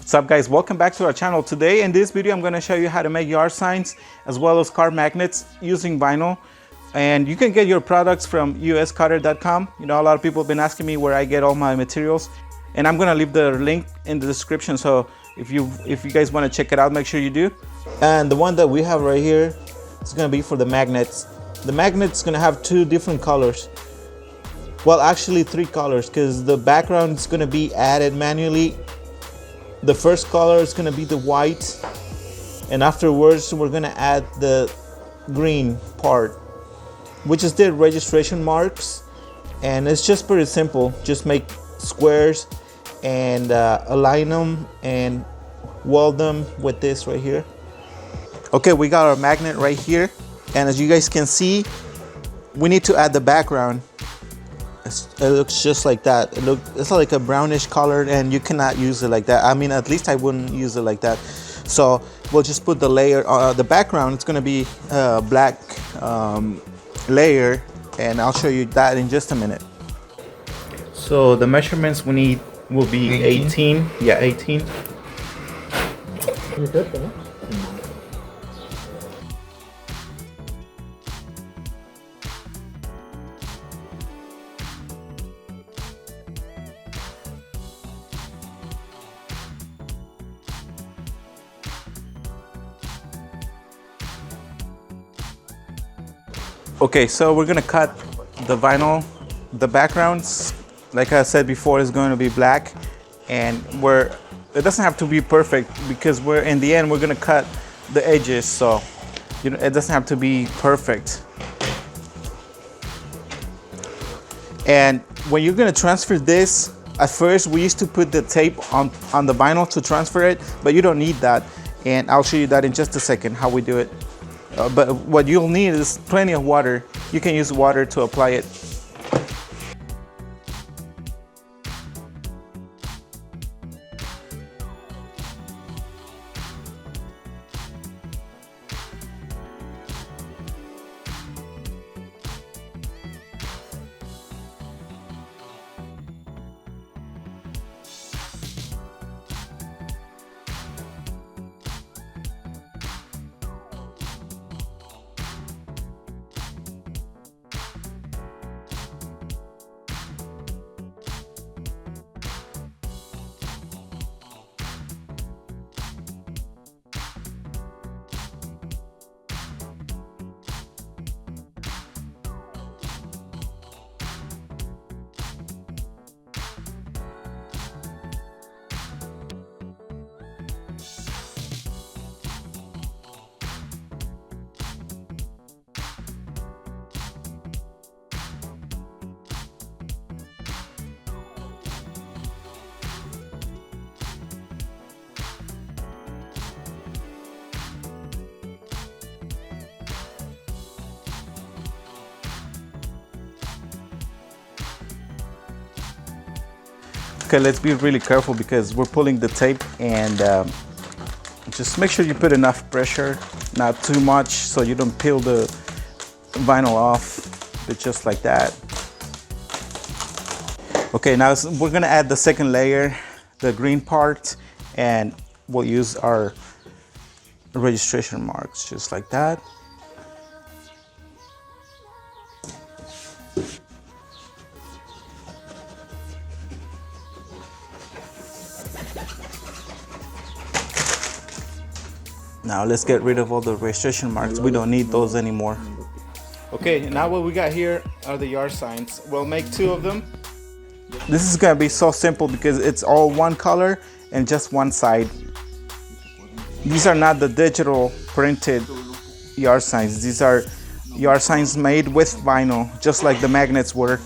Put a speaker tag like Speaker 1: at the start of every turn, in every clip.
Speaker 1: What's up guys, welcome back to our channel. Today in this video I'm going to show you how to make yard signs as well as car magnets using vinyl. And you can get your products from uscutter.com. You know, a lot of people have been asking me where I get all my materials, and I'm going to leave the link in the description, so if you guys want to check it out, make sure you do. And the one that we have right here is going to be for the magnets. The magnet's going to have two different colors. Well, actually three colors, because the background is going to be added manually. The first color is going to be the white, and afterwards we're going to add the green part, which is the registration marks. And it's just pretty simple. Just make squares and align them and weld them with this right here. Okay, we got our magnet right here, and as you guys can see, we need to add the background. It looks just like that. It's like a brownish color, and you cannot use it like that. I mean, at least I wouldn't use it like that. So we'll just put the layer, the background. It's gonna be a black layer, and I'll show you that in just a minute. So the measurements we need will be 18. Yeah, 18. Okay, so we're gonna cut the vinyl. The backgrounds, like I said before, is going to be black, and it doesn't have to be perfect, because in the end we're gonna cut the edges, so it doesn't have to be perfect. And when you're gonna transfer this, at first we used to put the tape on the vinyl to transfer it, but you don't need that, and I'll show you that in just a second how we do it. But what you'll need is plenty of water. You can use water to apply it. Okay, let's be really careful because we're pulling the tape, and just make sure you put enough pressure, not too much, so you don't peel the vinyl off, but just like that. Okay, now we're gonna add the second layer, the green part, and we'll use our registration marks just like that. Now let's get rid of all the registration marks. We don't need those anymore. Okay, now what we got here are the yard signs. We'll make two of them. This is gonna be so simple because it's all one color and just one side. These are not the digital printed yard signs. These are yard signs made with vinyl, just like the magnets were.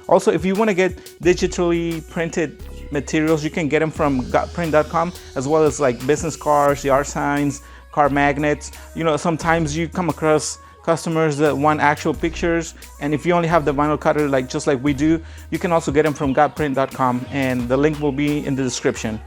Speaker 1: Also, if you want to get digitally printed materials, you can get them from gotprint.com, as well as like business cards, yard signs, car magnets. You know, sometimes you come across customers that want actual pictures, and if you only have the vinyl cutter like just like we do, you can also get them from gotprint.com, and the link will be in the description.